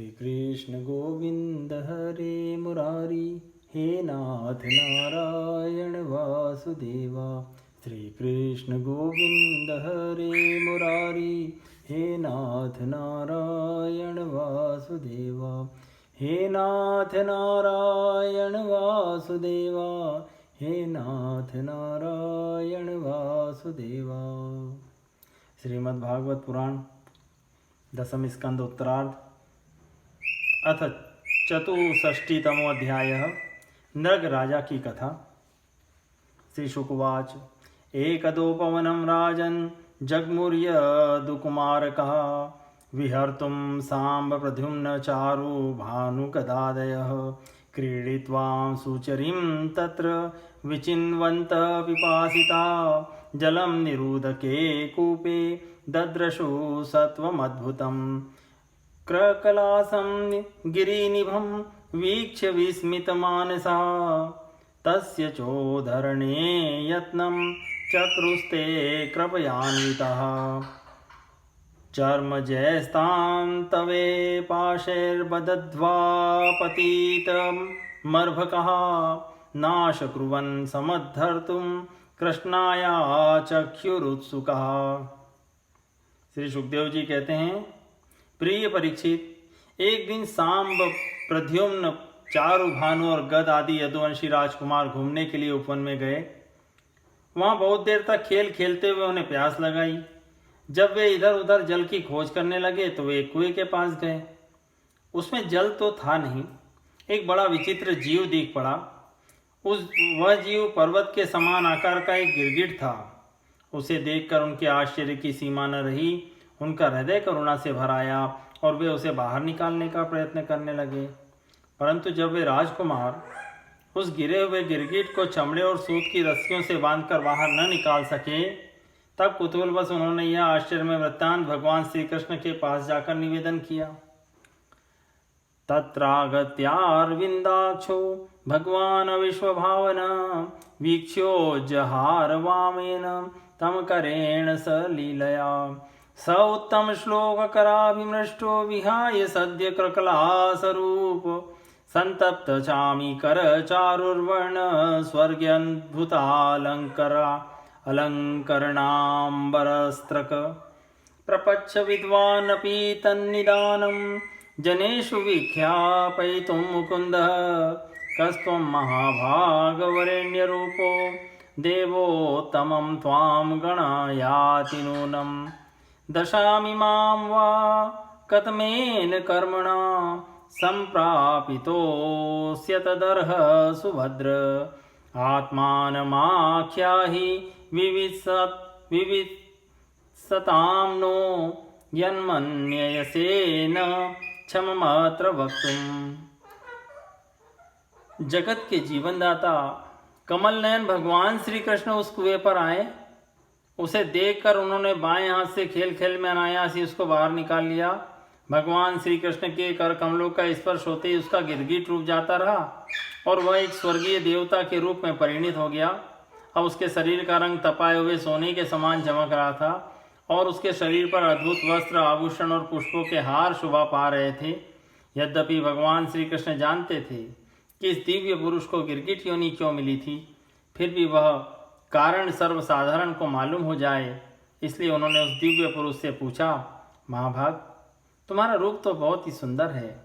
श्री कृष्ण गोविंद हरे मुरारी, हे नाथ नारायण वासुदेवा। श्री कृष्ण गोविंद हरे मुरारी, हे नाथ नारायण वासुदेवा। हे नाथ नारायण वासुदेवा, हे नाथ नारायण वासुदेवा। श्रीमद्भागवत पुराण दशम स्कंद उत्तरार्ध अथ चतुष्षष्टितमो अध्यायः। नृग राजा की कथा। श्री शुकवाच। एकदोपवनं राजन् जग्मुर्यदुकुमारकः, विहर्तुं सांब प्रद्युम्न चारु भानुकदादयः। क्रीडित्वां सुचरिं तत्र विचिन्वन्त पिपासिता, जलं निरुदके कूपे दद्रशु सत्वमद्भुतम्। क्रकलासं गिरिनिभं वीक्ष्य विस्मितमानसा, तस्य चोद्धरणे यत्नं चक्रुस्ते कृपयान्वितः। चर्मजयस्तां तवे पाशैर्बदध्वा पतितमर्भकः, नाशकुर्वन् समद्धर्तुं कृष्णाया चक्षुरुत्सुकः। श्री सुखदेव जी कहते हैं, प्रिय परीक्षित, एक दिन सांब, प्रद्युम्न, चारु, भानु और गद आदि यदुवंशी राजकुमार घूमने के लिए उपवन में गए। वहां बहुत देर तक खेल खेलते हुए उन्हें प्यास लगाई। जब वे इधर उधर जल की खोज करने लगे तो वे एक कुएं के पास गए। उसमें जल तो था नहीं, एक बड़ा विचित्र जीव दिख पड़ा। वह जीव पर्वत के समान आकार का एक गिरगिट था। उसे देखकर उनके आश्चर्य की सीमा न रही। उनका हृदय करुणा से भर आया और वे उसे बाहर निकालने का प्रयत्न करने लगे। परंतु जब वे राजकुमार उस गिरे हुए गिरगिट को चमड़े और सूत की रस्सियों से बांधकर बाहर न निकाल सके, तब कुतूहलवश उन्होंने यह आश्चर्यमय वृत्तांत भगवान श्री कृष्ण के पास जाकर निवेदन किया। तत्रागत्यारविन्दाक्षो भगवान् विश्वभावना, वीक्ष्यो जहार वामेन तम करेण सलीलया। स उत्तम श्लोककराभिमृष्टो विहाय सद्य कृकलासरूप, संतप्त चामी कर चारुर्वर्ण स्वर्ग्यद्भुतालंकरणाम्बरस्त्रक। प्रपच्छ विद्वानपि तन्निदानं, जनेषु विख्यापयितुं मुकुन्दः। कस्त्वं महाभागवरेण्यरूपो, देवोत्तमं त्वां गणयाति नूनम्। दशामिमां वा कथमेन कर्मणा, सम्प्रापितोऽस्य तदर्ह सुभद्र। आत्मानमाख्याहि विवित्सतां नो, यन्मन्ययसेन क्षममत्र वक्तुम्। जगत के जीवनदाता कमल नयन भगवान श्री कृष्ण उस कुएं पर आए। उसे देखकर उन्होंने बाएं हाथ से खेल खेल में अनायास ही उसको बाहर निकाल लिया। भगवान श्री कृष्ण के कर कमलों का स्पर्श होते ही उसका गिरगिट रूप जाता रहा और वह एक स्वर्गीय देवता के रूप में परिणित हो गया। अब उसके शरीर का रंग तपाए हुए सोने के समान चमक रहा था और उसके शरीर पर अद्भुत वस्त्र, आभूषण और पुष्पों के हार शोभा पा रहे थे। यद्यपि भगवान श्री कृष्ण जानते थे कि इस दिव्य पुरुष को गिरगिट योनि क्यों मिली थी, फिर भी वह कारण सर्वसाधारण को मालूम हो जाए, इसलिए उन्होंने उस दिव्य पुरुष से पूछा, महाभाग, तुम्हारा रूप तो बहुत ही सुंदर है,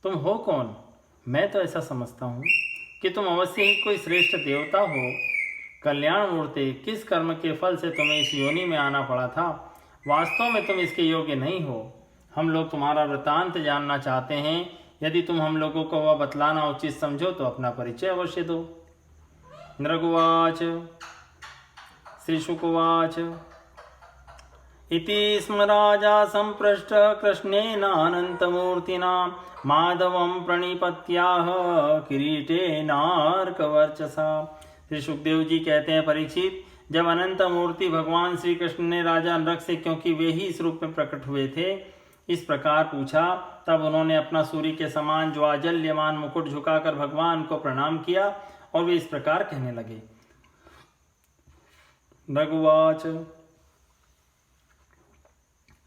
तुम हो कौन? मैं तो ऐसा समझता हूँ कि तुम अवश्य ही कोई श्रेष्ठ देवता हो। कल्याण मूर्ति, किस कर्म के फल से तुम्हें इस योनि में आना पड़ा था? वास्तव में तुम इसके योग्य नहीं हो। हम लोग तुम्हारा वृत्तांत जानना चाहते हैं। यदि तुम हम लोगों को वह बतलाना उचित समझो तो अपना परिचय अवश्य दो। नृगुवाच। श्री शुकवाच। इति स्म राजा संपृष्ट कृष्णेनानन्तमूर्तिना, माधवं प्रणिपत्याह किरीटेनार्कवर्चसा। श्री सुखदेव जी कहते हैं, परीक्षित, जब अनंत मूर्ति भगवान श्री कृष्ण ने राजा नृग से, क्योंकि वे ही इस रूप में प्रकट हुए थे, इस प्रकार पूछा, तब उन्होंने अपना सूर्य के समान ज्वाजल्यमान मुकुट झुकाकर भगवान को प्रणाम किया और वे इस प्रकार कहने लगे। भगवाच।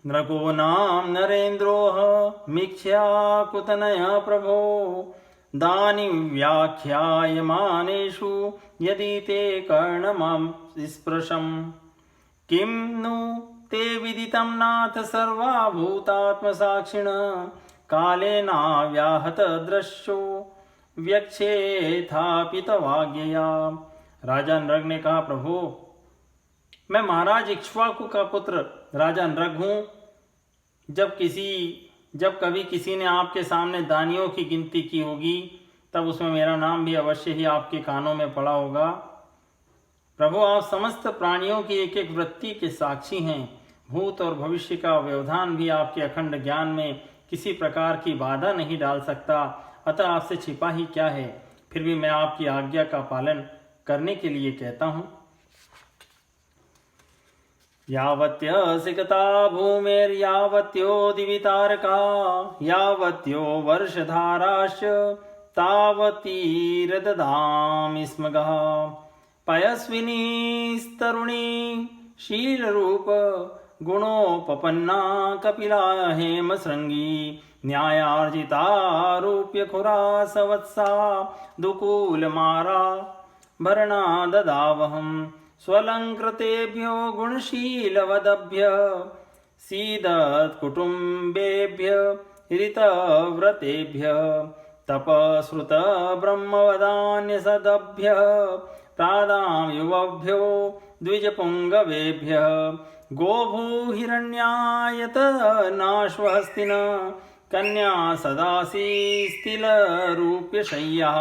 नृको नाम नरेन्द्रोह मिथ्याकुतनय प्रभो दानि व्याख्यायमानेषु यदि ते कर्णमां स्पृशम् किं नु ते विदितं नाथ सर्वभूतात्मसाक्षिण कालेनाव्याहत दृश्यो व्यक्षेथापितवाज्ञया। राजा नृग ने कहा, प्रभु मैं महाराज इक्ष्वाकु का पुत्र राजा नृग हूँ। जब कभी किसी ने आपके सामने दानियों की गिनती की होगी तब उसमें मेरा नाम भी अवश्य ही आपके कानों में पड़ा होगा। प्रभु आप समस्त प्राणियों की एक एक वृत्ति के साक्षी हैं। भूत और भविष्य का व्यवधान भी आपके अखंड ज्ञान में किसी प्रकार की बाधा नहीं डाल सकता। अतः आपसे छिपा ही क्या है। फिर भी मैं आपकी आज्ञा का पालन करने के लिए कहता हूँ। यावत्यसिकता भूमिर्यावत्यो दिवितारका यावत्यो वर्षधाराश्च तावतीर्ददामि स्म गः पयस्विनीस्तरुणी शीलरूप गुणोपपन्ना कपिला हेमशृङ्गी न्यायार्जितारूप्य खुरासवत्सा दुकूलमारा भरणा ददावहम् स्वलङ्कृतेभ्यो गुणशीलवदभ्य सीदत्कुटुम्बेभ्य ऋतव्रतेभ्य तपश्रुतब्रह्मवदान्यसदभ्य प्रादां युवभ्यो द्विजपुङ्गवेभ्य गोभूहिरण्यायतनाश्वहस्तिन कन्या सदासी स्थिलरूप्यशय्या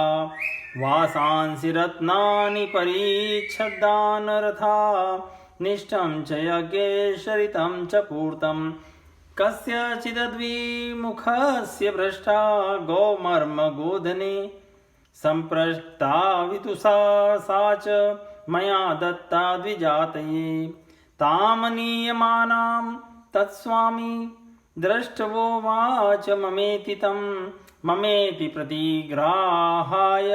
वासांसि रत्नानि परीच्छद्दानरथा निष्ठं च यज्ञे शरितं च पूर्तं कस्यचिद्विमुखस्य भ्रष्टा गोमर्मगोधने सम्पृष्टा विदुषा सा च मया दत्ता द्विजातये तामनीयमानां तत्स्वामी दृष्टवो वाच ममेति तं ममेति प्रतिग्राहाय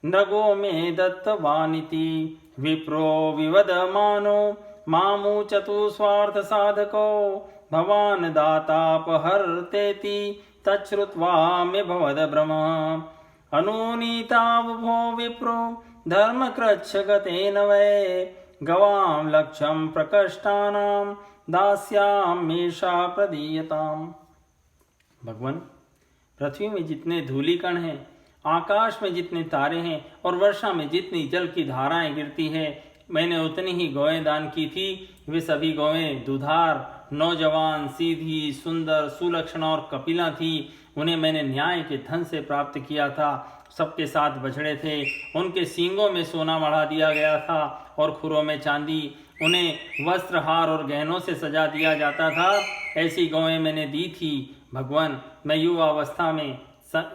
नगो मे दत्तवानिति विप्रो विवदमानो मामुचतु स्वार्थ साधको भवान् दातापहर्तेति तच्छ्रुत्वा मे भवद भ्रमः अनुनीतावभो विप्रो धर्मकृच्छगतेन वै गवां लक्ष्यं प्रकष्टानां दास्याम्येषा प्रदीयताम्। भगवान, पृथ्वी में जितने धूलिकण हैं, आकाश में जितने तारे हैं और वर्षा में जितनी जल की धाराएं गिरती है, मैंने उतनी ही गौएं दान की थी। वे सभी गौएं दुधार, नौजवान, सीधी, सुंदर, सुलक्षणा और कपिला थी। उन्हें मैंने न्याय के धन से प्राप्त किया था। सबके साथ बछड़े थे, उनके सींगों में सोना मढ़ा दिया गया था और खुरों में चांदी। उन्हें वस्त्र, हार और गहनों से सजा दिया जाता था। ऐसी गौएं मैंने दी थी। भगवान, मैं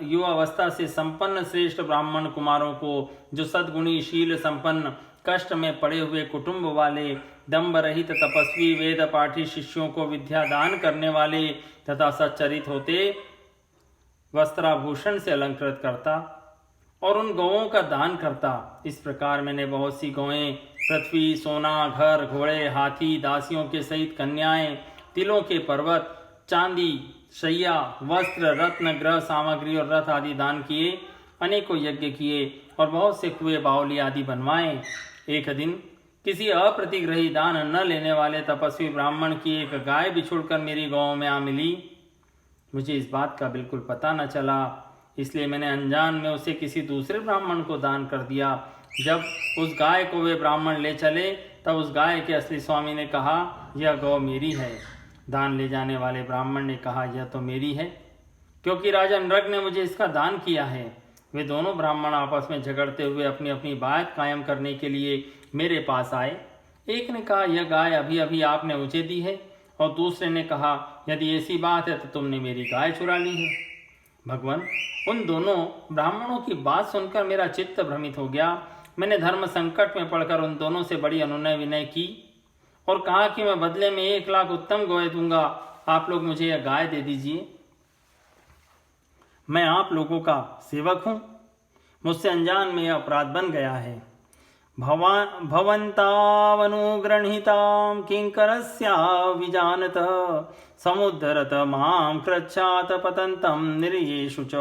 युवावस्था से संपन्न श्रेष्ठ ब्राह्मण कुमारों को, जो सद्गुणी, शील संपन्न, कष्ट में पड़े हुए कुटुंब वाले, दम्भ रहित तपस्वी, वेद पाठी शिष्यों को विद्या दान करने वाले तथा सच्चरित होते, वस्त्राभूषण से अलंकृत करता और उन गौओं का दान करता। इस प्रकार मैंने बहुत सी गौएं, पृथ्वी, सोना, घर, घोड़े, हाथी, दासियों के सहित कन्याएं, तिलों के पर्वत, चांदी, शैया, वस्त्र, रत्न, ग्रह सामग्री और रथ आदि दान किए। अनेकों यज्ञ किए और बहुत से कुएं, बावली आदि बनवाए। एक दिन किसी अप्रतिग्रही दान न लेने वाले तपस्वी ब्राह्मण की एक गाय बिछुड़कर मेरी गौं में आ मिली। मुझे इस बात का बिल्कुल पता न चला, इसलिए मैंने अनजान में उसे किसी दूसरे ब्राह्मण को दान कर दिया। जब उस गाय को वे ब्राह्मण ले चले तब उस गाय के असली स्वामी ने कहा, यह गौ मेरी है। दान ले जाने वाले ब्राह्मण ने कहा, यह तो मेरी है, क्योंकि राजा नृग ने मुझे इसका दान किया है। वे दोनों ब्राह्मण आपस में झगड़ते हुए अपनी अपनी बात कायम करने के लिए मेरे पास आए। एक ने कहा, यह गाय अभी अभी आपने मुझे दी है, और दूसरे ने कहा, यदि ऐसी बात है तो तुमने मेरी गाय चुरा ली है। भगवान, उन दोनों ब्राह्मणों की बात सुनकर मेरा चित्त भ्रमित हो गया। मैंने धर्म संकट में पड़कर उन दोनों से बड़ी अनुनय विनय की और कहा कि मैं बदले में 1 लाख उत्तम गौएं दूंगा, आप लोग मुझे यह गाय दे दीजिए। मैं आप लोगों का सेवक हूं, मुझसे अनजान में यह अपराध बन गया है। भवन्तावनुगृहीतां किङ्करस्या विजानतः समुद्धरत मां कृच्छात पतन्तं निर्येषु च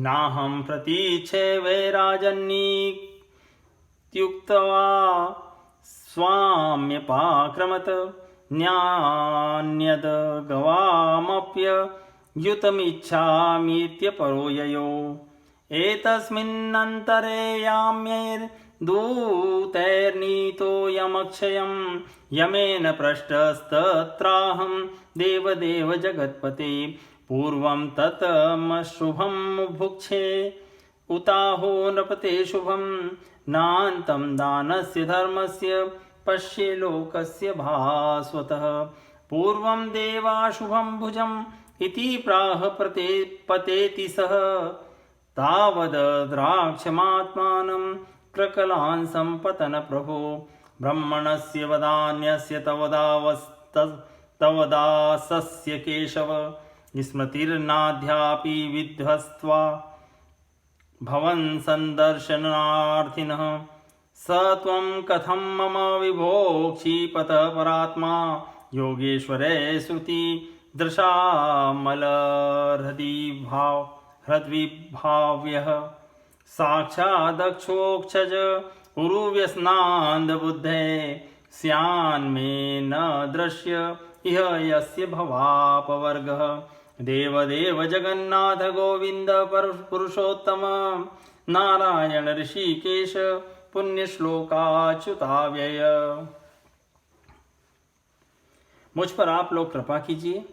नाहं प्रतीच्छे वैराजन्नीत्युक्त्वा स्वाम्यपाक्रमत न्यान्यद गवामप्ययुतमिच्छामीत्यपरो ययो एतस्मिन्नन्तरे याम्यैर्दूतैर्नीतो यमक्षयं यमेन पृष्टस्तत्राहं देवदेव जगत्पते पूर्वं ततमशुभं भुक्षे उताहो नृपते शुभं नान्तं दानस्य धर्मस्य पश्ये लोकस्य भास्वतः पूर्वं देवाशुभं भुजम् इति प्राह पतेति सः तावद्राक्षमात्मानं क्रकलांसं पतन प्रभो ब्रह्मणस्य वदान्यस्य तवदासस्य केशव स्मृतिर्नाद्यापि विध्वस्त्वा भवन् सन्दर्शनार्थिनः स त्वं कथं मम विभोक्षीपत परात्मा योगेश्वरे श्रुति दृशामलहृद्विभाव्यः साक्षादक्षोक्षज उरुव्यस्नान्दबुद्धे स्यान्मे न दृश्य इह यस्य भवापवर्गः देवदेव जगन्नाथ गोविंद पुरुषोत्तम नारायण ऋषिकेश पुण्यश्लोकाच्युताव्यय। मुझ पर आप लोग कृपा कीजिए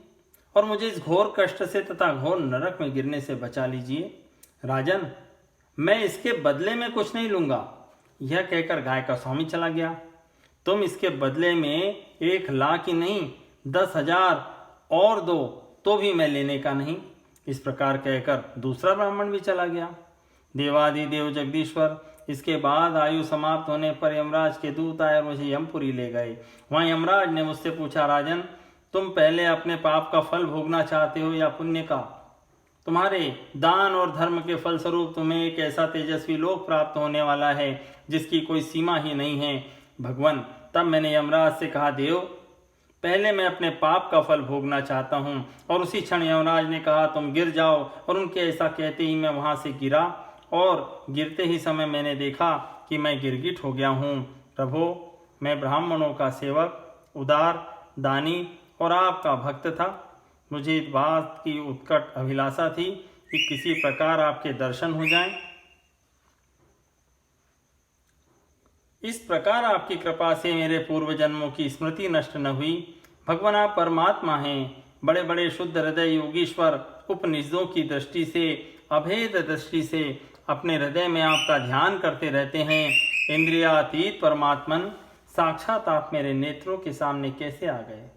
और मुझे इस घोर कष्ट से तथा घोर नरक में गिरने से बचा लीजिए। राजन, मैं इसके बदले में कुछ नहीं लूंगा। यह कहकर गाय का स्वामी चला गया। तुम इसके बदले में 1 लाख ही नहीं 10,000 और दो तो भी मैं लेने का नहीं। इस प्रकार कहकर दूसरा ब्राह्मण भी चला गया। देवादिदेव जगदीश्वर इसके बाद आयु समाप्त होने पर यमराज के दूत आए और मुझे यमपुरी ले गए। वहाँ यमराज ने मुझसे पूछा, राजन, तुम पहले अपने पाप का फल भोगना चाहते हो या पुण्य का? तुम्हारे दान और धर्म के फलस्वरूप तुम्हें एक ऐसा तेजस्वी लोक प्राप्त होने वाला है जिसकी कोई सीमा ही नहीं है। भगवान, तब मैंने यमराज से कहा, देव, पहले मैं अपने पाप का फल भोगना चाहता हूँ। और उसी क्षण यमराज ने कहा, तुम गिर जाओ। और उनके ऐसा कहते ही मैं वहाँ से गिरा और गिरते ही समय मैंने देखा कि मैं गिरगिट हो गया हूँ। प्रभो, मैं ब्राह्मणों का सेवक, उदार, दानी और आपका भक्त था। मुझे इस बात की उत्कट अभिलाषा थी कि किसी प्रकार आपके दर्शन हो जाएं। इस प्रकार आपकी कृपा से मेरे पूर्व जन्मों की स्मृति नष्ट न हुई। भगवान, आप परमात्मा हैं। बड़े बड़े शुद्ध हृदय योगीश्वर उपनिषदों की दृष्टि से, अभेद दृष्टि से अपने हृदय में आपका ध्यान करते रहते हैं। इंद्रियातीत परमात्मन, साक्षात आप मेरे नेत्रों के सामने कैसे आ गए?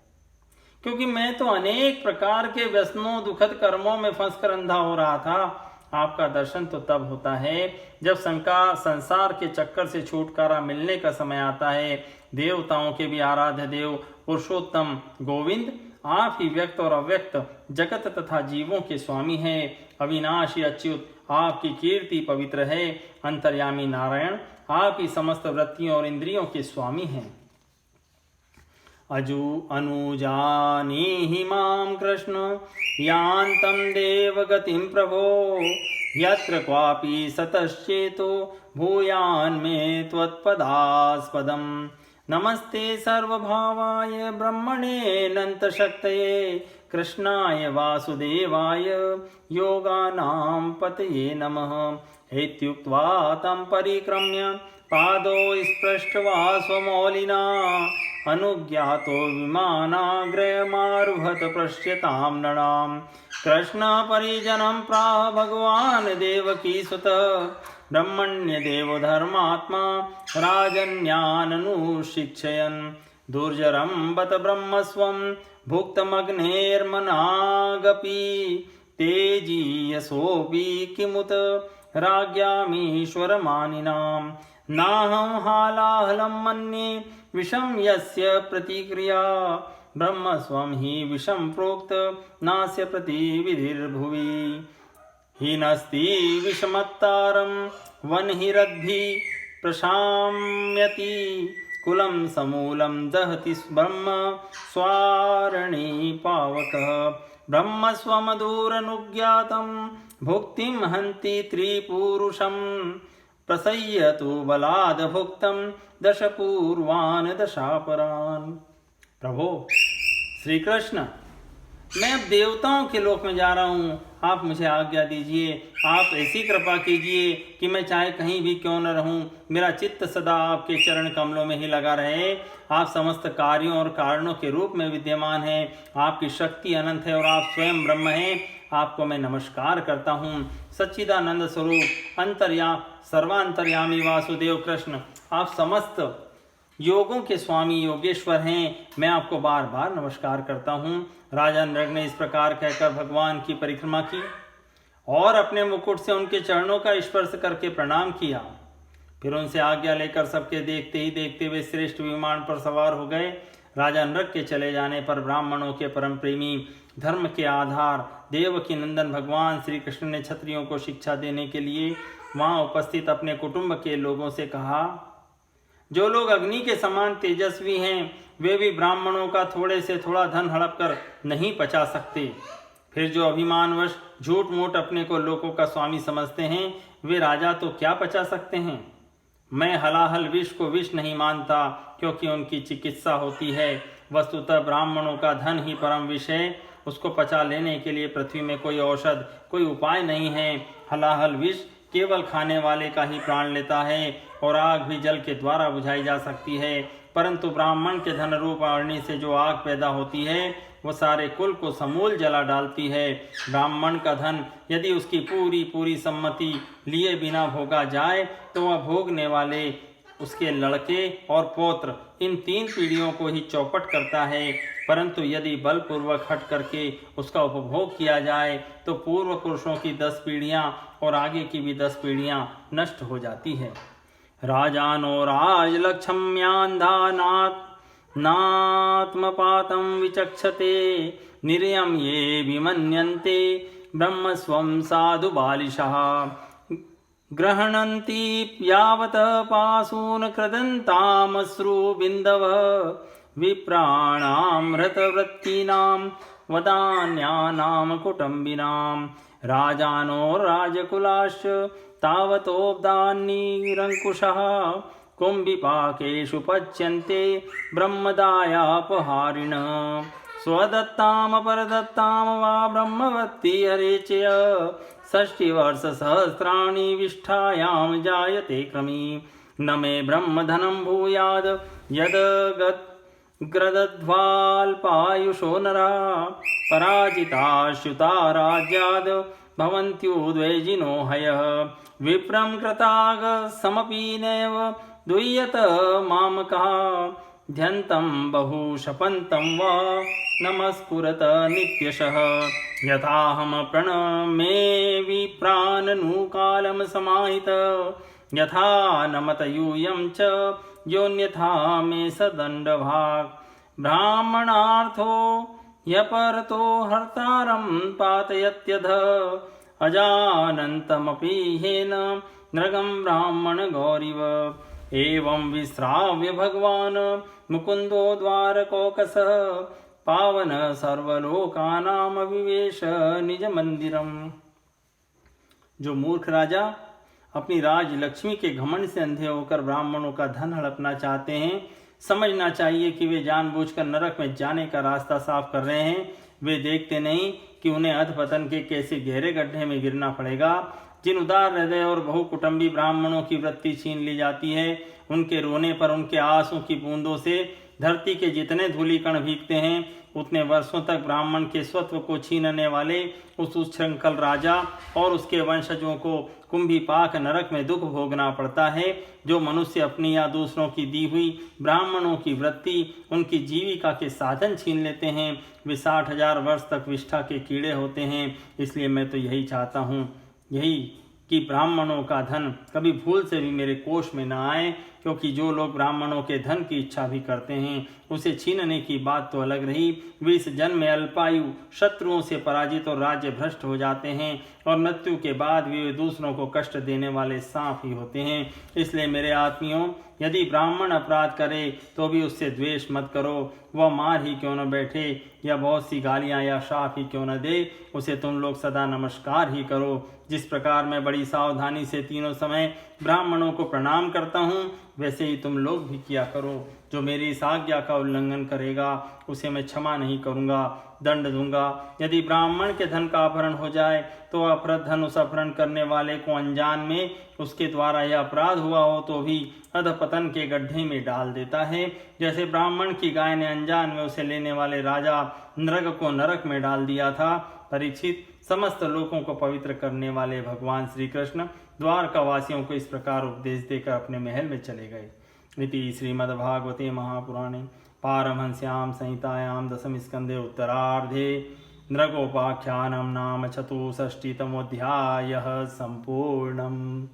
क्योंकि मैं तो अनेक प्रकार के व्यसनों, दुखद कर्मों में फंसकर अंधा हो रहा था। आपका दर्शन तो तब होता है जब संसार के चक्कर से छुटकारा मिलने का समय आता है। देवताओं के भी आराध्य देव पुरुषोत्तम गोविंद, आप ही व्यक्त और अव्यक्त जगत तथा जीवों के स्वामी हैं। अविनाशी अच्युत, आपकी कीर्ति पवित्र है। अंतर्यामी नारायण, आप ही समस्त वृत्तियों और इंद्रियों के स्वामी हैं। अनुजानीहि मां कृष्ण यान्तं देवगतिं प्रभो यत्र क्वापि सतश्चेतो भूयान्मे त्वत्पदास्पदम्। नमस्ते सर्वभावाय ब्रह्मणेऽनन्तशक्तये कृष्णाय वासुदेवाय योगानां पतये नमः। इत्युक्त्वा तं परिक्रम्य पादौ स्पृष्ट्वा स्वमौलिना अनुज्ञातो विमानाग्रयमारुहत पश्यतां नृणां। कृष्ण परिजनं प्राह भगवान् देवकीसुतः ब्रह्मण्यदेव धर्मात्मा राजन्याननुशिक्षयन्। दुर्जरं बत ब्रह्मस्वं भुक्तमग्नेर्मनागपि तेजीयसोऽपि किमुत राज्ञामीश्वरमानिनां। नाहं हालाहलं मन्ये विषं यस्य प्रतिक्रिया ब्रह्मस्वं हि विषं प्रोक्त नास्य प्रतिविधिर्भुवि। हीनस्ति विषमत्तारं वन्हिरद्भिः प्रशाम्यति कुलं समूलं दहति ब्रह्म स्वारणे पावकः ब्रह्म स्वमधुरनुज्ञातं भुक्तिं हन्ति त्रिपुरुषं प्रसह्यतु बलाद भुक्तं दश पूर्वान् दशापरान्। प्रभो श्री कृष्ण, मैं अब देवताओं के लोक में जा रहा हूँ, आप मुझे आज्ञा दीजिए। आप ऐसी कृपा कीजिए कि मैं चाहे कहीं भी क्यों न रहूँ, मेरा चित्त सदा आपके चरण कमलों में ही लगा रहे। आप समस्त कार्यों और कारणों के रूप में विद्यमान हैं, आपकी शक्ति अनंत है और आप स्वयं ब्रह्म हैं। आपको मैं नमस्कार करता हूँ। सच्चिदानंद स्वरूप सर्वांतर्यामी वासुदेव कृष्ण, आप समस्त योगों के स्वामी योगेश्वर हैं। मैं आपको बार बार नमस्कार करता हूँ। राजा नृग ने इस प्रकार कहकर भगवान की परिक्रमा की और अपने मुकुट से उनके चरणों का स्पर्श करके प्रणाम किया। फिर उनसे आज्ञा लेकर सबके देखते ही देखते वे श्रेष्ठ विमान पर सवार हो गए। राजा नृग के चले जाने पर ब्राह्मणों के परम प्रेमी, धर्म के आधार देवकी नंदन भगवान श्री कृष्ण ने क्षत्रियों को शिक्षा देने के लिए वहां उपस्थित अपने कुटुंब के लोगों से कहा, जो लोग अग्नि के समान तेजस्वी हैं, वे भी ब्राह्मणों का थोड़े से थोड़ा धन हड़प कर नहीं पचा सकते। फिर जो अभिमानवश झूठ मूठ अपने को लोगों का स्वामी समझते हैं, वे राजा तो क्या पचा सकते हैं। मैं हलाहल विष को विष नहीं मानता, क्योंकि उनकी चिकित्सा होती है। वस्तुतः ब्राह्मणों का धन ही परम विष है, उसको पचा लेने के लिए पृथ्वी में कोई औषध, कोई उपाय नहीं है। हलाहल विष केवल खाने वाले का ही प्राण लेता है और आग भी जल के द्वारा बुझाई जा सकती है, परंतु ब्राह्मण के धन रूप अग्नि से जो आग पैदा होती है वो सारे कुल को समूल जला डालती है। ब्राह्मण का धन यदि उसकी पूरी सम्मति लिए बिना भोगा जाए तो वह भोगने वाले, उसके लड़के और पौत्र, इन 3 पीढ़ियों को ही चौपट करता है। परंतु यदि बलपूर्वक हट करके उसका उपभोग किया जाए तो पूर्व पुरुषों की 10 पीढ़ियां और आगे की भी 10 पीढ़ियां नष्ट हो जाती है। राजानो राजलक्ष्म्यान्धानात्मपातं विचक्षते निर्यं ये विमन्यन्ते ब्रह्मस्वं साधु बालिशः गृह्णन्ति यावत् पासून कृदन्तामश्रु बिन्दवः विप्राणां रतवृत्तीनां वदान्यानां कुटुम्बिनां राजानो राजकुलाश्च तावतोऽब्दान्निरङ्कुशः कुम्भिपाकेषु पच्यन्ते ब्रह्मदायापहारिणः स्वदत्तामपरदत्तां वा ब्रह्मवत्ति हरेचय षष्टिवर्षसहस्राणि विष्ठायां जायते क्रमी न मे ब्रह्मधनं भूयाद यद्ग्रदध्वाल्पायुषो नरा पराजिताश्युता राज्याद् भवन्त्युद्वैजिनो हयः विप्रं कृताग समपि नैव दुह्यत मामकः ध्यन्तं बहु शपन्तं वा नमस्कुरत नित्यशः यथाहं प्रणमे विप्राननुकालं समाहित यथा नमत यूयं च योऽन्यथा मे सदण्डभाक् ब्राह्मणार्थो यपरतो हर्तारं पातयत्यध अजानन्तमपि हेन नृगं ब्राह्मण गौरिव एवं विश्राव्य भगवान् मुकुन्दो द्वारकोकसः पावन सर्वलोकानां विवेश निज मंदिरम। जो मूर्ख राजा अपनी राज लक्ष्मी के घमंड से अंधे होकर ब्राह्मणों का धन हड़पना चाहते हैं, समझना चाहिए कि वे जानबूझकर नरक में जाने का रास्ता साफ कर रहे हैं। वे देखते नहीं कि उन्हें अधपतन के कैसे गहरे गड्ढे में गिरना पड़ेगा। जिन उदार हृदय और बहुकुटुंबी ब्राह्मणों की वृत्ति छीन ली जाती है, उनके रोने पर उनके आंसू की बूंदों से धरती के जितने धूलिकण भीगते हैं, उतने वर्षों तक ब्राह्मण के स्वत्व को छीनने वाले उस उच्छृंखल राजा और उसके वंशजों को कुंभीपाक नरक में दुख भोगना पड़ता है। जो मनुष्य अपनी या दूसरों की दी हुई ब्राह्मणों की वृत्ति, उनकी जीविका के साधन छीन लेते हैं, वे 60,000 वर्ष तक विष्ठा के कीड़े होते हैं। इसलिए मैं तो यही चाहता हूँ, यही कि ब्राह्मणों का धन कभी भूल से भी मेरे कोष में न आए क्योंकि जो लोग ब्राह्मणों के धन की इच्छा भी करते हैं उसे छीनने की बात तो अलग रही, वे इस जन्म में अल्पायु शत्रुओं से पराजित और राज्य भ्रष्ट हो जाते हैं और मृत्यु के बाद वे दूसरों को कष्ट देने वाले सांप ही होते हैं। इसलिए मेरे आत्मियों, यदि ब्राह्मण अपराध करे तो भी उससे द्वेष मत करो। वह मार ही क्यों न बैठे या बहुत सी गालियां या शाप ही क्यों न दे, उसे तुम लोग सदा नमस्कार ही करो। जिस प्रकार मैं बड़ी सावधानी से तीनों समय ब्राह्मणों को प्रणाम करता हूँ, वैसे ही तुम लोग भी किया करो। जो मेरी इस आज्ञा का उल्लंघन करेगा उसे मैं क्षमा नहीं करूँगा, दंड दूंगा। यदि ब्राह्मण के धन का अपहरण हो जाए तो अपहृत धन उस अपहरण करने वाले को अनजान में उसके द्वारा यह अपराध हुआ हो तो भी अधपतन के गड्ढे में डाल देता है। जैसे ब्राह्मण की गाय ने अनजान में उसे लेने वाले राजा नरक को नरक में डाल दिया था। परीक्षित, समस्त लोगों को पवित्र करने वाले भगवान श्री कृष्ण द्वारका वासियों को इस प्रकार उपदेश देकर अपने महल में चले गए। इति श्रीमद्भागवते महापुराणे पारमहंस्यां संहितायां दशम स्कंदे उत्तरार्धे नृगोपाख्यानं नाम 64तमोऽध्यायः सम्पूर्णम्।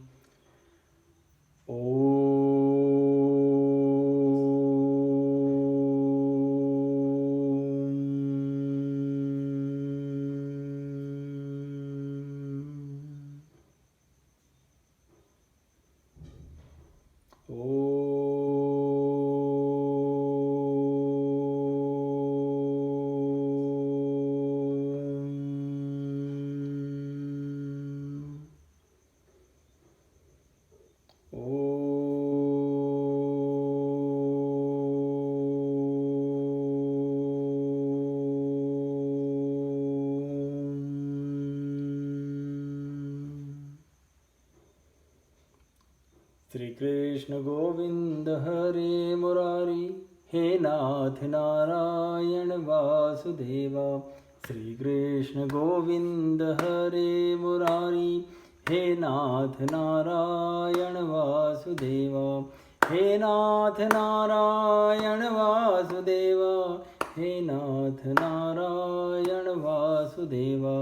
श्री कृष्ण गोविंद हरे मुरारी, हे नाथ नारायण वासुदेवा। श्री कृष्ण गोविंद हरे मुरारी, हे नाथ नारायण वासुदेवा। हे नाथ नारायण वासुदेवा, हे नाथ नारायण वासुदेवा।